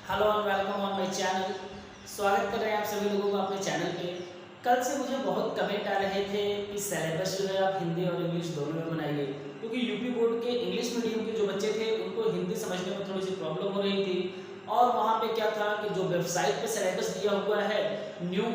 Hello and welcome on my channel. स्वागत कर रहे हैं आप सभी लोगों का अपने चैनल पे। कल से मुझे बहुत कमेंट आ रहे थे कि सिलेबस जो है आप हिंदी और इंग्लिश दोनों में बनाइए, क्योंकि यूपी बोर्ड के इंग्लिश मीडियम के जो बच्चे थे उनको हिंदी समझने में थोड़ी सी प्रॉब्लम हो रही थी। और वहाँ पे क्या था कि जो वेबसाइट पे सिलेबस दिया हुआ है न्यू,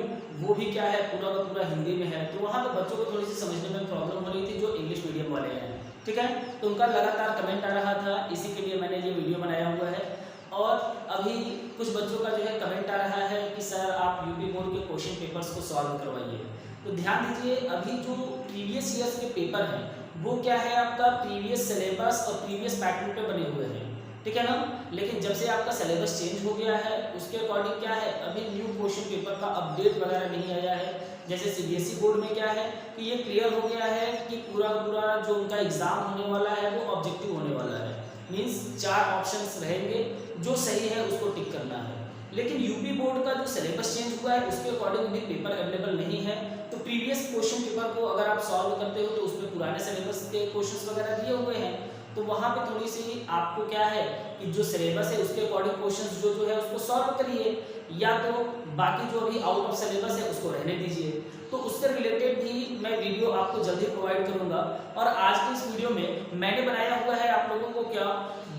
वो भी क्या है पूरा का पूरा हिंदी में है, तो वहाँ पे बच्चों को थोड़ी सी समझने में प्रॉब्लम हो रही थी जो इंग्लिश मीडियम वाले हैं। ठीक है, तो उनका लगातार कमेंट आ रहा था, इसी के लिए मैंने ये वीडियो बनाया हुआ है। और अभी कुछ बच्चों का जो है कमेंट आ रहा है कि सर आप यूपी बोर्ड के क्वेश्चन पेपर्स को सॉल्व करवाइए। तो ध्यान दीजिए, अभी जो प्रीवियस ईयर्स के पेपर हैं वो क्या है आपका प्रीवियस सिलेबस और प्रीवियस पैटर्न पे बने हुए हैं, ठीक है ना। लेकिन जब से आपका सिलेबस चेंज हो गया है उसके अकॉर्डिंग क्या है अभी न्यू क्वेश्चन पेपर का अपडेट वगैरह नहीं आया है। जैसे सीबीएसई बोर्ड में क्या है कि ये क्लियर हो गया है कि पूरा पूरा जो उनका एग्जाम होने वाला है वो ऑब्जेक्टिव होने वाला है। मीन्स 4 ऑप्शंस रहेंगे, जो सही है उसको टिक करना है। लेकिन यूपी बोर्ड का जो सिलेबस चेंज हुआ है उसके अकॉर्डिंग भी पेपर अवेलेबल नहीं है। तो प्रीवियस क्वेश्चन पेपर को अगर आप सॉल्व करते हो तो उसमें पुराने सिलेबस के क्वेश्चंस वगैरह दिए हुए हैं, तो वहाँ पे थोड़ी सी आपको क्या है कि जो सिलेबस है उसके अकॉर्डिंग क्वेश्चंस जो है उसको सॉल्व करिए, या तो बाकी जो अभी आउट ऑफ सिलेबस है उसको रहने दीजिए। तो उससे रिलेटेड भी मैं वीडियो आपको जल्दी प्रोवाइड करूंगा। और आज की इस वीडियो में मैंने बनाया हुआ है आप लोगों को क्या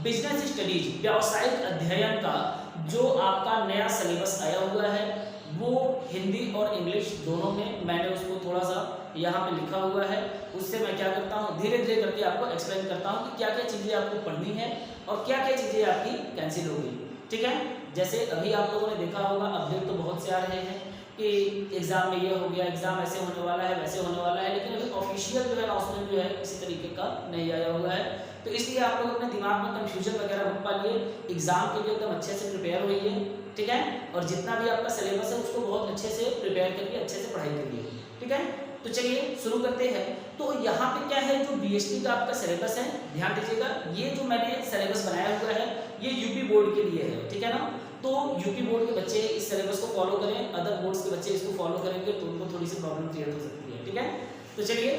बिजनेस स्टडीज व्यावसायिक अध्ययन का जो आपका नया सिलेबस आया हुआ है वो हिंदी और इंग्लिश दोनों में मैंने उसको थोड़ा सा यहाँ पे लिखा हुआ है। उससे मैं क्या करता हूँ धीरे धीरे करके आपको एक्सप्लेन करता हूँ कि क्या क्या चीज़ें आपको पढ़नी है और क्या क्या चीज़ें आपकी कैंसिल होगी। ठीक है, जैसे अभी आप लोगों ने देखा होगा अपडेट तो बहुत से आ रहे हैं कि एग्जाम में ये हो गया, एग्जाम ऐसे होने वाला है वैसे होने वाला है, लेकिन अभी ऑफिशियल जो है अनाउंसमेंट जो है किसी तरीके का नहीं आया हुआ है। तो इसलिए आप लोग अपने दिमाग में कंफ्यूजन वगैरह मत पालिए, एग्जाम के लिए एकदम अच्छे से प्रिपेयर होइए, ठीक है। और जितना भी आपका सिलेबस है उसको बहुत अच्छे से प्रिपेयर करके अच्छे से पढ़ाई करिए, ठीक है। तो चलिए शुरू करते हैं। तो यहाँ पे क्या है जो बीएसटी का आपका सिलेबस है, ध्यान दीजिएगा, ये जो मैंने सिलेबस बनाया हुआ है ये यूपी बोर्ड के लिए है, ठीक है ना। तो यूपी बोर्ड के बच्चे इस सिलेबस को फॉलो करें, अदर बोर्ड्स के बच्चे इसको फॉलो करेंगे तो उनको थोड़ी सी प्रॉब्लम क्रिएट हो सकती है, ठीक है। तो चलिए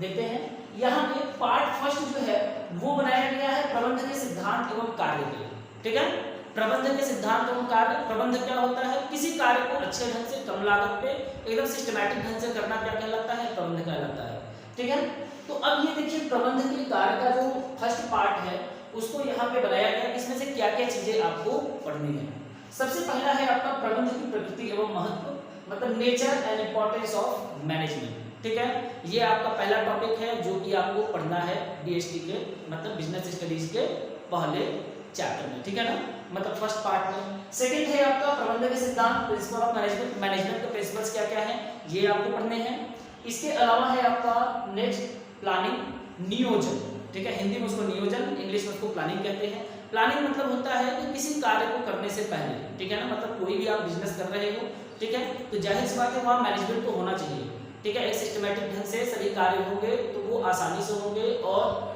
देखते हैं। यहाँ पे पार्ट फर्स्ट जो है वो बनाया गया है प्रबंध के सिद्धांत एवं कार्य के, ठीक है। प्रबंध के सिद्धांत एवं कार्य, प्रबंध क्या होता है, किसी कार्य को अच्छे ढंग से कम लागत पे एकदम सिस्टमैटिक ढंग से करना क्या कहलाता है, प्रबंध कहलाता है, ठीक है। तो अब ये देखिए प्रबंध के कार्य का जो फर्स्ट पार्ट है उसको यहाँ पे बनाया गया, इसमें से क्या क्या चीजें आपको पढ़नी है। सबसे पहला है आपका प्रबंध की प्रकृति एवं महत्व, मतलब nature and importance of management, ठीक है। ये आपका पहला टॉपिक है जो कि आपको पढ़ना है बीएसटी के मतलब बिजनेस स्टडीज के पहले चैप्टर में, ठीक है ना, मतलब फर्स्ट पार्ट में। सेकंड है आपका प्रबंध के सिद्धांत प्रिंसिपल ऑफ मैनेजमेंट, मैनेजमेंट के प्रिंसिपल्स क्या क्या हैं ये आपको पढ़ने हैं। इसके अलावा है आपका नेक्स्ट प्लानिंग नियोजन, ठीक है, हिंदी में उसको नियोजन, इंग्लिश में उसको प्लानिंग कहते हैं। प्लानिंग मतलब होता है कि किसी कार्य को करने से पहले, ठीक है ना, मतलब कोई भी आप बिजनेस कर रहे हो, ठीक है, तो जाहिर सी बात है वहाँ मैनेजमेंट तो होना चाहिए, ठीक है। एक सिस्टमैटिक ढंग से सभी कार्य होंगे तो वो आसानी से होंगे और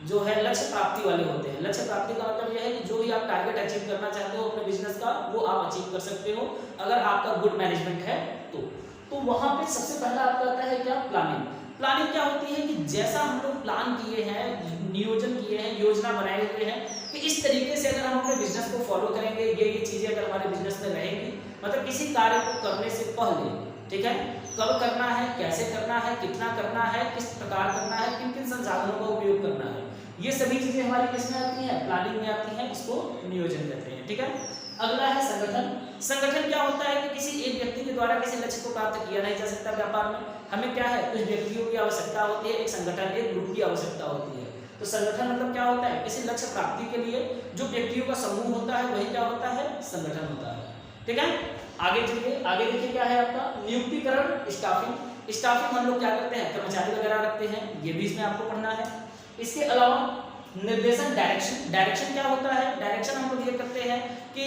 जो है लक्ष्य प्राप्ति वाले होते हैं। लक्ष्य प्राप्ति का मतलब यह है कि जो भी आप टारगेट अचीव करना चाहते हो अपने बिजनेस का वो आप अचीव कर सकते हो अगर आपका गुड मैनेजमेंट है तो वहां पे सबसे पहला आपका आता है क्या प्लानिंग। प्लानिंग क्या होती है कि जैसा हम लोग प्लान किए हैं, नियोजन किए हैं, योजना बनाए हुए हैं कि इस तरीके से अगर हम अपने बिजनेस को फॉलो करेंगे, ये चीजें अगर हमारे बिजनेस में रहेंगी, मतलब किसी कार्य को करने से पहले, ठीक है, कब करना है, कैसे करना है, कितना करना है, किस प्रकार करना है, किन किन संसाधनों का उपयोग करना है, ये सभी चीजें हमारी किसमें आती हैं, प्लानिंग में आती हैं, इसको नियोजन कहते हैं, ठीक है। अगला है संगठन। संगठन क्या होता है कि किसी एक व्यक्ति के द्वारा किसी लक्ष्य को प्राप्त किया नहीं जा सकता व्यापार में, हमें क्या है कुछ व्यक्तियों की आवश्यकता होती है, एक संगठन एक ग्रुप की आवश्यकता होती है। तो संगठन मतलब क्या होता है, किसी लक्ष्य प्राप्ति के लिए जो व्यक्तियों का समूह होता है वही क्या होता है, संगठन होता है, ठीक है। आगे चलिए, आगे देखिए क्या है आपका नियुक्तिकरण स्टाफिंग। स्टाफिंग हम लोग क्या करते हैं, कर्मचारी वगैरह रखते हैं, ये भी इसमें आपको पढ़ना है। इसके अलावा निर्देशन डायरेक्शन। डायरेक्शन क्या होता है, डायरेक्शन हम लोग ये करते हैं कि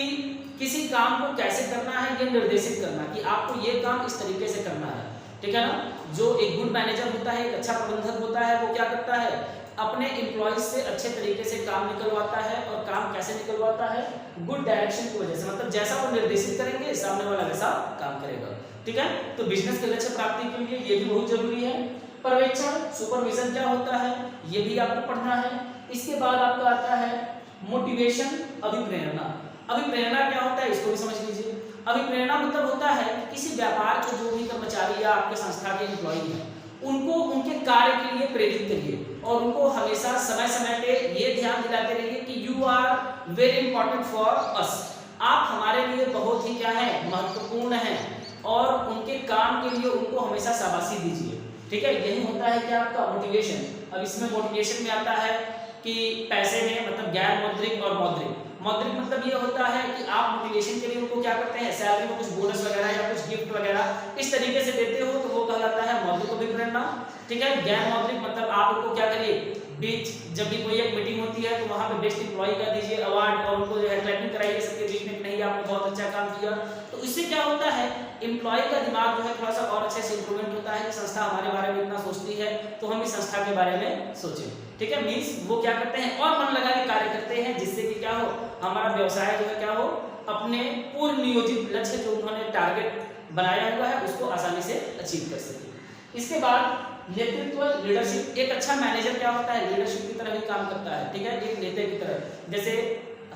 किसी काम को कैसे करना है ये निर्देशित करना कि आपको ये काम इस तरीके से करना है, ठीक है ना। जो एक गुड मैनेजर होता है, एक अच्छा प्रबंधक होता है, वो क्या करता है अपने एम्प्लॉयज से अच्छे तरीके से काम निकलवाता है। और काम कैसे निकलवाता है, गुड डायरेक्शन की वजह से, मतलब जैसा वो निर्देशित करेंगे सामने वाला वैसा काम करेगा, ठीक है। तो बिजनेस के लक्ष्य प्राप्ति के लिए ये भी बहुत जरूरी है। पर्यवेक्षण सुपरविजन क्या होता है ये भी आपको पढ़ना है। इसके बाद आपका आता है मोटिवेशन अभिप्रेरणा। अभिप्रेरणा क्या होता है इसको भी समझ लीजिए। अभिप्रेरणा मतलब होता है कि किसी व्यापार के जो भी कर्मचारी या आपके संस्था के एम्प्लॉई हैं उनको उनके कार्य के लिए प्रेरित करिए और उनको हमेशा समय समय पे ये ध्यान दिलाते रहिए कि you are very important for us, आप हमारे लिए बहुत ही क्या है महत्वपूर्ण हैं, और उनके काम के लिए उनको हमेशा शाबाशी दीजिए। ठीक है, यही होता है कि आपका मोटिवेशन। अब इसमें मोटिवेशन में आता है कि पैसे में मतलब गैर मौद्रिक और मौद्रिक। मौद्रिक मतलब ये होता है कि आप मोटिवेशन के लिए उनको क्या करते हैं, सैलरी में कुछ बोनस वगैरह या कुछ गिफ्ट वगैरह इस तरीके से देते हो तो वो कहलाता है मौद्रिक अभिप्रेरणा। ठीक है, गैर मौद्रिक मतलब आप उनको क्या करिए, बीच जब भी कोई एक मीटिंग होती है तो वहाँ पे बेस्ट एम्प्लॉय का दीजिए अवार्ड और उनको जो है क्लैपिंग कराइए सबके बीच में कि नहीं आपने बहुत अच्छा काम किया। तो इससे क्या होता है, एम्प्लॉय का दिमाग जो है थोड़ा सा और अच्छे से इंप्रूवमेंट होता है कि संस्था हमारे बारे में इतना सोचती है तो हम इस संस्था के बारे में सोचें। ठीक है, मीन्स वो क्या करते हैं और मन लगा के कार्य करते हैं जिससे कि क्या हो, हमारा व्यवसाय जो है क्या हो, अपने पूर्व नियोजित लक्ष्य जो उन्होंने टारगेट बनाया हुआ है उसको आसानी से अचीव कर सके। इसके बाद नेतृत्व, लीडरशिप। एक अच्छा मैनेजर क्या होता है, लीडरशिप की तरह ही काम करता है। ठीक है, एक नेता की तरह। जैसे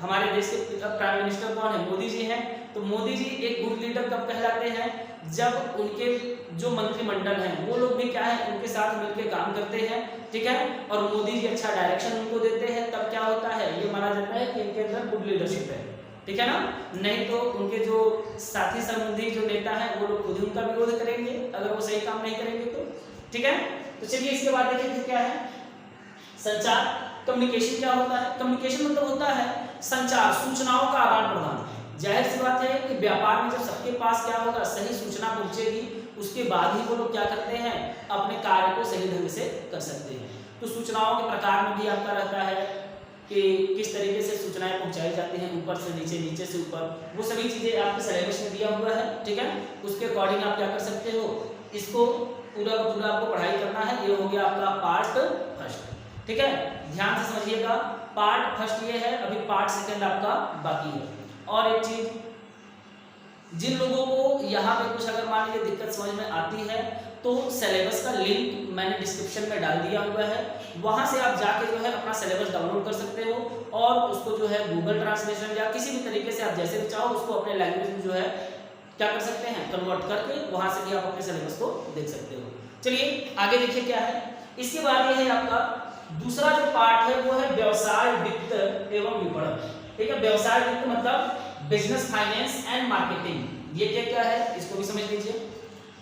हमारे देश के प्राइम मिनिस्टर कौन है, मोदी जी हैं, तो मोदी जी एक गुड लीडर कब कहलाते हैं, जब उनके जो मंत्रिमंडल हैं वो लोग भी क्या है उनके साथ मिलकर काम करते हैं। ठीक है, और मोदी जी अच्छा डायरेक्शन उनको देते हैं, तब क्या होता है, ये माना जाता है कि इनके अंदर गुड लीडरशिप है। ठीक है ना, नहीं तो उनके जो साथी संबंधी जो नेता हैं वो लोग खुद ही उनका विरोध करेंगे अगर वो सही काम नहीं करेंगे तो। ठीक है, तो चलिए इसके बाद देखिए फिर क्या है, संचार। कम्युनिकेशन क्या होता है, कम्युनिकेशन मतलब होता है संचार, सूचनाओं का आदान प्रदान। जाहिर सी बात है कि व्यापार में जब सबके पास क्या होगा, सही सूचना पहुंचेगी, उसके बाद ही वो लोग क्या करते हैं, अपने कार्य को सही ढंग से कर सकते हैं। तो सूचनाओं के प्रकार में भी आपका रहता है कि किस तरीके से सूचनाएं पहुंचाई जाती हैं, ऊपर से नीचे, नीचे से ऊपर, वो सभी चीजें आपके सिलेबस में दिया हुआ है। ठीक है, उसके अकॉर्डिंग आप क्या कर सकते हो, इसको पूरा का पूरा आपको पढ़ाई करना है। ये हो गया आपका पार्ट फर्स्ट। ठीक है, ध्यान से समझिएगा, पार्ट फर्स्ट ये है, अभी पार्ट सेकंड आपका बाकी है। और एक चीज, जिन लोगों को यहाँ पे कुछ अगर मान लीजिए दिक्कत समझ में आती है तो सिलेबस का लिंक मैंने डिस्क्रिप्शन में डाल दिया हुआ है, वहां से आप जाके जो है अपना सिलेबस डाउनलोड कर सकते हो और उसको जो है गूगल ट्रांसलेशन या किसी भी तरीके से आप जैसे भी चाहो उसको अपने लैंग्वेज में जो है क्या कर सकते हैं, कन्वर्ट करके वहां से भी आप अपने सिलेबस को देख सकते हो। चलिए आगे देखिए क्या है। इसके बाद ये है आपका दूसरा जो पार्ट है वो है व्यवसाय वित्त एवं विपणन। ठीक है, व्यवसाय वित्त मतलब बिजनेस फाइनेंस एंड मार्केटिंग। ये क्या क्या है इसको भी समझ लीजिए।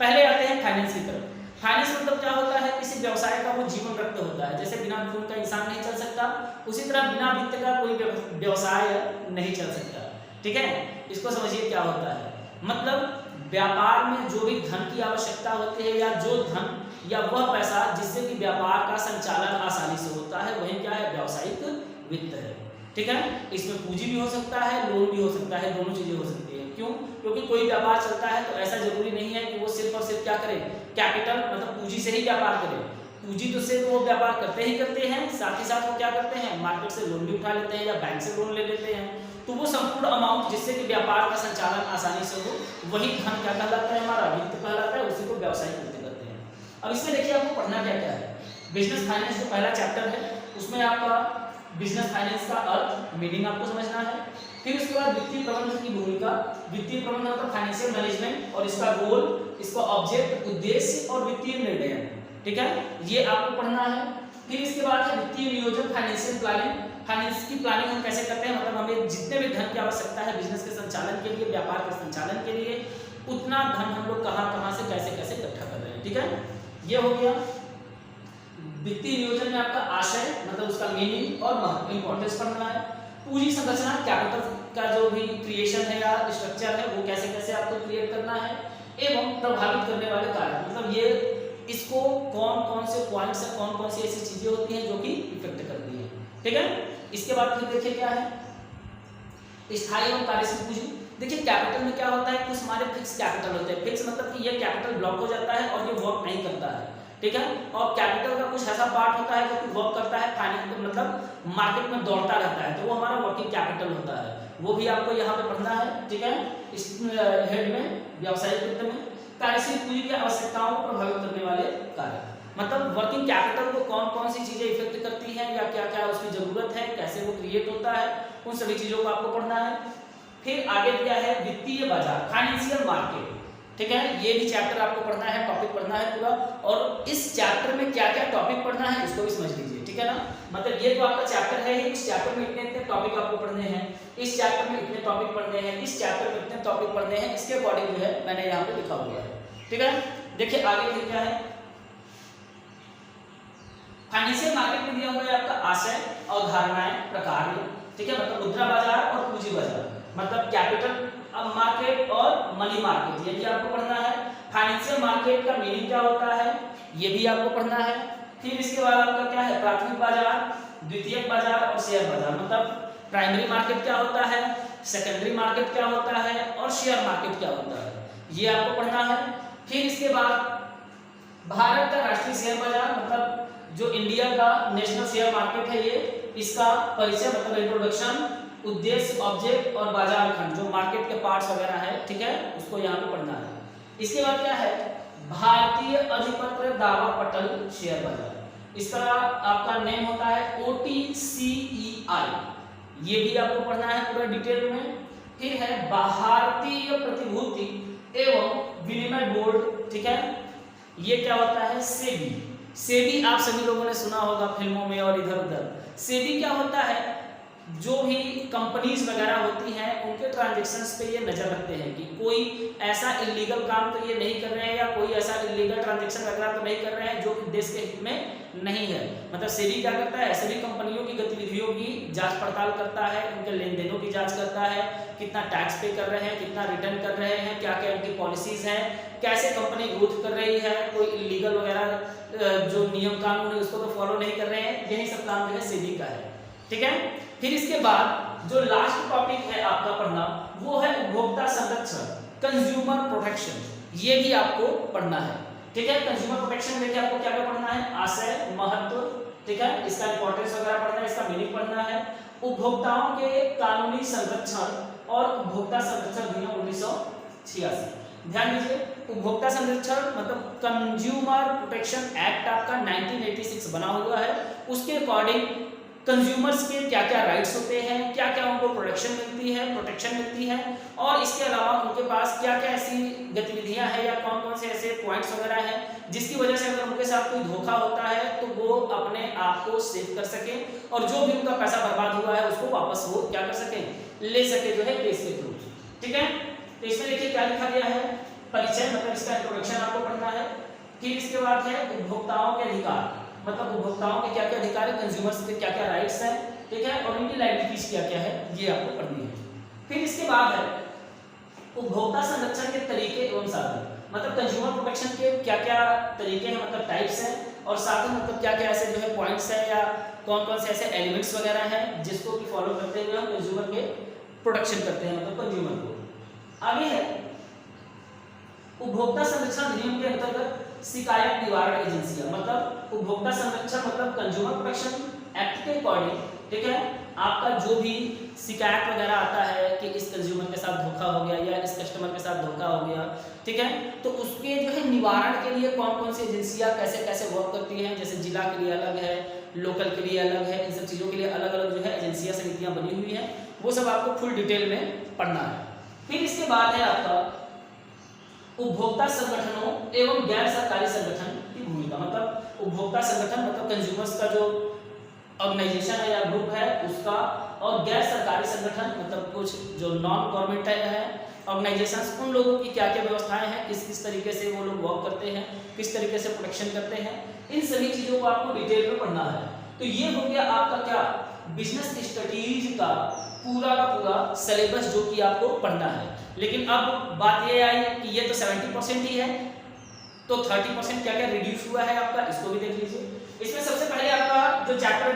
पहले आते हैं फाइनेंस की तरफ। फाइनेंस मतलब क्या होता है, किसी व्यवसाय का वो जीवन रक्त होता है। जैसे बिना खून का इंसान नहीं चल सकता, उसी तरह बिना वित्त का कोई व्यवसाय नहीं चल सकता। ठीक है, इसको समझिए क्या होता है, मतलब व्यापार में जो भी धन की आवश्यकता होती है या जो धन या वह पैसा जिससे कि व्यापार का संचालन आसानी से होता है वही क्या है, व्यावसायिक वित्त है। ठीक है, इसमें पूंजी भी हो सकता है, लोन भी हो सकता है, दोनों चीजें हो सकती है। क्यों, क्योंकि कोई व्यापार चलता है तो ऐसा जरूरी नहीं है कि वो सिर्फ और सिर्फ क्या करे, कैपिटल मतलब पूंजी से ही व्यापार करे। पूंजी तो से वो व्यापार करते ही करते हैं, साथ ही साथ वो क्या करते हैं, मार्केट से लोन भी उठा लेते हैं या बैंक से लोन ले लेते हैं। तो वो संपूर्ण अमाउंट जिससे कि व्यापार का संचालन आसानी से हो वही धन क्या कहलाता है, हमारा वित्त कहलाता है, उसी को व्यवसायिक वित्त कहते हैं। अब इसमें देखिए आपको पढ़ना क्या क्या है। बिजनेस फाइनेंस जो पहला चैप्टर है उसमें आपका बिजनेस फाइनेंस का अर्थ, मीनिंग आपको समझना है। फिर उसके बाद वित्तीय प्रबंधन की भूमिका, वित्तीय प्रबंधन मतलब फाइनेंशियल मैनेजमेंट और इसका रोल, इसका ऑब्जेक्ट, उद्देश्य और वित्तीय निर्णय। ठीक है, ये आपको पढ़ना है। फिर इसके बाद है वित्तीय नियोजन, फाइनेंशियल प्लानिंग। फाइनेंस की प्लानिंग हम कैसे करते हैं, मतलब हमें जितने भी धन की आवश्यकता है बिजनेस के संचालन के लिए, व्यापार के संचालन के लिए, उतना धन हम लोग कहाँ से कैसे कैसे इकट्ठा कर रहे हैं। ठीक है, ये हो गया वित्तीय नियोजन में आपका आशय मतलब उसका मीनिंग और महत्व, इंपॉर्टेंस पढ़ना है। पूंजी संरचना, कैपिटल का जो भी क्रिएशन है या स्ट्रक्चर है वो कैसे कैसे आपको क्रिएट करना है, एवं प्रभावित करने वाले कारक मतलब ये इसको कौन कौन से पॉइंट्स है, कौन कौन सी ऐसी चीजें होती हैं जो कि इफेक्ट करती है। ठीक है, इसके बाद फिर देखिए क्या है, स्थायी एवं कार्यशील पूंजी। देखिए कैपिटल में क्या होता है, कुछ हमारे फिक्स कैपिटल होते हैं। फिक्स मतलब कि ये कैपिटल ब्लॉक हो जाता है और ये वर्क नहीं करता है। ठीक है, और कैपिटल का कुछ ऐसा पार्ट होता है जो कि वर्क करता है, फाइनेंस मतलब मार्केट में दौड़ता रहता है, तो वो हमारा वर्किंग कैपिटल होता है। वो भी आपको यहाँ पे पढ़ना है। ठीक है, इस हेड में व्यावसायिक वित्त में कार्यशील पूंजी की आवश्यकताओं को प्रभावित करने वाले कारक, मतलब वर्किंग कैपिटल को कौन कौन सी चीजें इफेक्ट करती हैं या क्या क्या उसकी जरूरत है, कैसे वो क्रिएट होता है, उन सभी चीजों को आपको पढ़ना है। फिर आगे दिया है वित्तीय बाजार, फाइनेंशियल मार्केट, ठीक है। ये भी चैप्टर आपको पढ़ना है, टॉपिक पढ़ना है पूरा, और इस चैप्टर में क्या क्या टॉपिक पढ़ना है इसको भी समझ लीजिए, ठीक है ना। मतलब ये तो आपका चैप्टर है, इस चैप्टर में इतने इतने टॉपिक आपको पढ़ने हैं, इस चैप्टर में इतने टॉपिक पढ़ने हैं, इस चैप्टर में इतने टॉपिक पढ़ने हैं, इसके अकॉर्डिंग जो है मैंने यहाँ पे लिखा हुआ है, ठीक है। देखिए आगे फिर क्या है, फाइनेंशियल मार्केट में दिया हुआ है आपका आशय, अवधारणाएं, प्रकार, ठीक है। मतलब मुद्रा बाजार और पूंजी बाजार, मतलब कैपिटल मार्केट और मनी मार्केट, ये भी आपको पढ़ना है। फाइनेंशियल मार्केट का मीनिंग क्या होता है ये भी आपको पढ़ना है। फिर इसके बाद आपका क्या है, प्राथमिक बाजार, द्वितीयक बाजार और शेयर बाजार, मतलब प्राइमरी मार्केट क्या होता है, सेकेंडरी मार्केट क्या होता है और शेयर मार्केट क्या होता है, ये आपको पढ़ना है। फिर इसके बाद भारत का राष्ट्रीय शेयर बाजार, मतलब जो इंडिया का नेशनल शेयर मार्केट है, ये इसका परिचय मतलब इंट्रोडक्शन, उद्देश्य, ऑब्जेक्ट और बाजार खंड, जो मार्केट के पार्ट्स वगैरह है, ठीक है, उसको यहाँ पे पढ़ना है। इसके बाद क्या है, भारतीय अधिपत्र दावा पटल शेयर बाजार, इसका आपका नेम होता है OTCEI, ये भी आपको पढ़ना है पूरा डिटेल में। फिर है भारतीय प्रतिभूति एवं विनिमय बोर्ड, ठीक है, ये क्या होता है, सेबी। सेबी आप सभी लोगों ने सुना होगा फिल्मों में और इधर उधर। सेबी क्या होता है, जो भी कंपनीज वगैरह होती हैं उनके ट्रांजैक्शंस पे ये नजर रखते हैं कि कोई ऐसा इलीगल काम तो ये नहीं कर रहे हैं या कोई ऐसा इलीगल ट्रांजैक्शन वगैरह तो नहीं कर रहे हैं जो देश के हित में नहीं है। मतलब सेबी क्या करता है, सभी कंपनियों की गतिविधियों की जांच पड़ताल करता है, उनके लेन देनों की जांच करता है, कितना टैक्स पे कर रहे हैं, कितना रिटर्न कर रहे हैं, क्या क्या उनकी पॉलिसीज हैं, कैसे कंपनी ग्रोथ कर रही है, कोई इलीगल वगैरह जो नियम कानून है उसको तो फॉलो नहीं कर रहे हैं, यही सब काम जो है सेबी का है, ठीक है। फिर इसके बाद जो लास्ट टॉपिक है आपका पढ़ना वो है उपभोक्ता संरक्षण, कंज्यूमर प्रोटेक्शन, ये भी आपको पढ़ना है, ठीक है। कंज्यूमर प्रोटेक्शन में आपको क्या क्या पढ़ना है, आशय, महत्व, ठीक है, इसका इंपॉर्टेंस वगैरह पढ़ना है, इसका मीनिंग पढ़ना है, उपभोक्ताओं के कानूनी संरक्षण और उपभोक्ता संरक्षण अधिनियम 1986। ध्यान दीजिए, उपभोक्ता संरक्षण मतलब कंज्यूमर प्रोटेक्शन एक्ट आपका 1986 बना हुआ है, उसके अकॉर्डिंग कंज्यूमर्स के क्या क्या राइट्स होते हैं, क्या क्या उनको प्रोटेक्शन मिलती है और इसके अलावा उनके पास क्या क्या ऐसी गतिविधियां हैं या कौन कौन से ऐसे पॉइंट्स वगैरह हैं जिसकी वजह से अगर उनके साथ कोई धोखा होता है तो वो अपने आप को सेव कर सके और जो भी उनका पैसा बर्बाद हुआ है उसको वापस वो क्या कर सके, ले सके, जो है केस के थ्रू, ठीक है। तो इसमें देखिए क्या लिखा गया है, परिचय मतलब इसका इंट्रोडक्शन आपको पढ़ना है। फिर इसके बाद है उपभोक्ताओं के अधिकार, मतलब उपभोक्ताओं के क्या क्या अधिकार है, कंज्यूमर्स के क्या क्या राइट्स हैं, ठीक है, और उनकी लायबिलिटीज क्या क्या है, ये आपको पढ़नी है। फिर इसके बाद है उपभोक्ता संरक्षण के तरीके एवं साधन, मतलब कंज्यूमर प्रोटेक्शन के क्या क्या तरीके हैं, मतलब टाइप्स हैं, और साधन मतलब क्या क्या ऐसे जो है पॉइंट्स हैं या कौन कौन से ऐसे एलिमेंट्स वगैरह हैं जिसको कि फॉलो करते हुए हम कंज्यूमर के प्रोटेक्शन करते हैं, मतलब कंज्यूमर को। आगे है उपभोक्ता संरक्षण अधिनियम के अंतर्गत शिकायत निवारण एजेंसियां, मतलब उपभोक्ता संरक्षण मतलब कंज्यूमर प्रोटेक्शन एक्ट के अकॉर्डिंग, ठीक है, आपका जो भी शिकायत वगैरह आता है कि इस कंज्यूमर के साथ धोखा हो गया या इस कस्टमर के साथ धोखा हो गया, ठीक है, तो उसके जो है निवारण के लिए कौन कौन सी एजेंसियां कैसे कैसे वर्क करती हैं, जैसे जिला के लिए अलग है, लोकल के लिए अलग है, इन सब चीज़ों के लिए अलग अलग जो है एजेंसियां समितियां बनी हुई हैं, वो सब आपको फुल डिटेल में पढ़ना है। फिर इसके बाद है आपका उपभोक्ता संगठनों एवं गैर सरकारी संगठन की भूमिका, मतलब उपभोक्ता संगठन मतलब कंज्यूमर्स का जो ऑर्गेनाइजेशन है या ग्रुप है उसका, और गैर सरकारी संगठन मतलब कुछ जो नॉन गवर्नमेंट है ऑर्गेनाइजेशंस, उन लोगों की क्या क्या व्यवस्थाएं हैं, किस किस तरीके से वो लोग वर्क करते हैं, किस तरीके से प्रोटेक्शन करते हैं, इन सभी चीज़ों को आपको डिटेल में पढ़ना है। तो ये हो गया आपका क्या, बिजनेस स्टडीज का पूरा सिलेबस जो कि आपको पढ़ना है। लेकिन अब बात ये आई कि ये तो 70% ही है, तो 30% क्या क्या रिड्यूस हुआ है आपका, इसको भी देख लीजिए। इसमें सबसे पहले आपका जो चैप्टर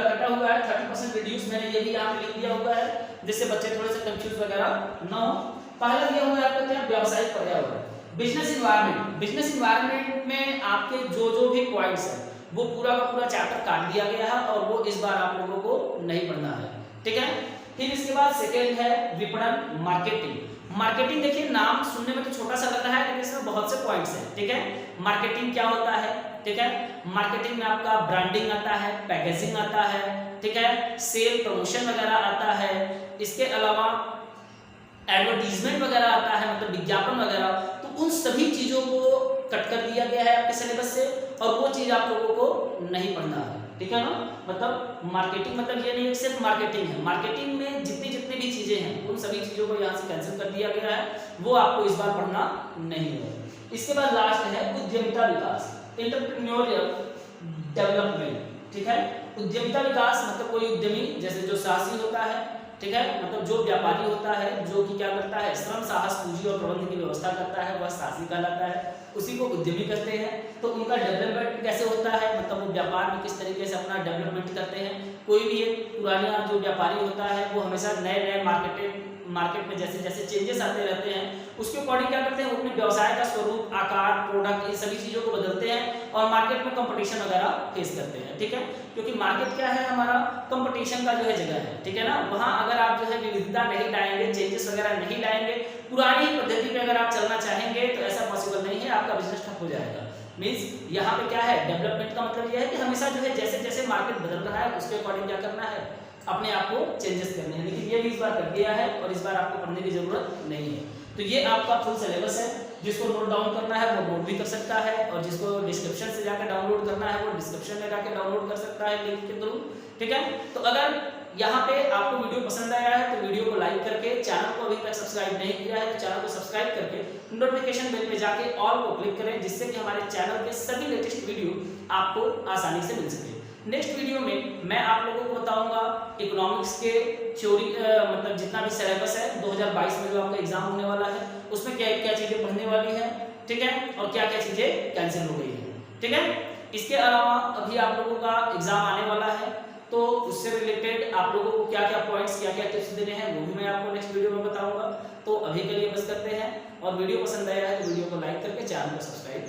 कटा हुआ है 30% रिड्यूस, मैंने ये भी यहाँ पे लिख दिया हुआ है जिससे बच्चे थोड़े से कंफ्यूज वगैरह न हो। पहला दिया हुआ है आपका क्या, व्यावसायिक पर्यावरण, बिजनेस इन्वायरमेंट। बिजनेस इन्वायरमेंट में आपके जो भी पॉइंट्स हैं वो पूरा का पूरा चैप्टर काट दिया गया है और वो इस बार आप लोगों को नहीं पढ़ना है, ठीक है। फिर इसके बाद सेकेंड है विपणन मार्केटिंग। मार्केटिंग देखिए नाम सुनने में तो छोटा सा लग रहा है लेकिन इसमें बहुत से पॉइंट्स हैं, ठीक है। मार्केटिंग क्या होता है, ठीक है, मार्केटिंग में आपका ब्रांडिंग आता है, पैकेजिंग आता है, ठीक है, सेल प्रमोशन वगैरह आता है। इसके अलावा एडवर्टीजमेंट वगैरह आता है, मतलब विज्ञापन वगैरह, तो उन सभी चीज़ों को कट कर दिया गया है आपके सिलेबस से, और वो चीज़ आप लोगों को नहीं पढ़ना है, ठीक है ना। मतलब मार्केटिंग मतलब ये नहीं है सिर्फ मार्केटिंग है, मार्केटिंग में जितनी जितनी भी चीज़ें हैं उन सभी चीज़ों को यहाँ से कैंसिल कर दिया गया है, वो आपको इस बार पढ़ना नहीं है। इसके बाद लास्ट है उद्यमिता विकास, एंटरप्रेन्योरियल डेवलपमेंट, ठीक है। उद्यमिता विकास मतलब कोई उद्यमी जैसे जो साहसी होता है, ठीक है, मतलब जो व्यापारी होता है, जो कि क्या करता है, श्रम साहस पूंजी और प्रबंधन की व्यवस्था करता है, वह साहसी कहलाता है, उसी को उद्यमी कहते हैं। तो उनका डेवलपमेंट कैसे होता है, मतलब वो व्यापार में किस तरीके से अपना डेवलपमेंट करते हैं। कोई भी एक पुराना जो व्यापारी होता है वो हमेशा नए नए मार्केट में जैसे जैसे चेंजेस आते रहते हैं, उसके अकॉर्डिंग क्या करते हैं, वो अपने व्यवसाय का स्वरूप, आकार, प्रोडक्ट, इन सभी चीज़ों को बदलते हैं और मार्केट में कंपटीशन वगैरह फेस करते हैं, ठीक है। क्योंकि मार्केट क्या है, हमारा कंपटीशन का जो है जगह है, ठीक है ना। वहाँ अगर आप जो है विविधता नहीं लाएंगे, चेंजेस वगैरह नहीं लाएंगे, पुरानी पद्धति में अगर आप चलना चाहेंगे तो ऐसा पॉसिबल नहीं है, आपका बिजनेस ठप हो जाएगा। मीन्स यहाँ पे क्या है, डेवलपमेंट का मतलब यह है कि हमेशा जो है जैसे जैसे मार्केट बदल रहा है उसके अकॉर्डिंग क्या करना है, अपने आप को चेंजेस करने हैं। लेकिन ये भी इस बार कर दिया है और इस बार आपको पढ़ने की जरूरत नहीं है। तो ये आपका फुल सिलेबस है, जिसको नोट डाउन करना है वो नोट भी कर सकता है, और जिसको डिस्क्रिप्शन से जाकर डाउनलोड करना है वो डिस्क्रिप्शन में जाकर डाउनलोड कर सकता है लिंक के थ्रू, ठीक है। तो अगर यहाँ पे आपको वीडियो पसंद आया है तो वीडियो को लाइक करके, चैनल को अभी तक सब्सक्राइब नहीं किया है तो चैनल को सब्सक्राइब करके नोटिफिकेशन बेल पे जाके ऑल को क्लिक करें, जिससे कि हमारे चैनल के सभी लेटेस्ट वीडियो आपको आसानी से मिल सके। नेक्स्ट वीडियो में मैं आप लोगों को बताऊंगा इकोनॉमिक्स के थ्योरी, मतलब जितना भी सिलेबस है 2022 में जो आपका एग्जाम होने वाला है उसमें क्या क्या चीज़ें पढ़ने वाली है, ठीक है, और क्या क्या चीज़ें कैंसिल हो गई है, ठीक है। इसके अलावा अभी आप लोगों का एग्जाम आने वाला है, तो उससे रिलेटेड आप लोगों को क्या क्या पॉइंट्स, क्या क्या टिप्स देने हैं वो भी मैं आपको नेक्स्ट वीडियो में बताऊंगा। तो अभी के लिए बस करते हैं, और वीडियो पसंद आया है तो वीडियो को लाइक करके चैनल को सब्सक्राइब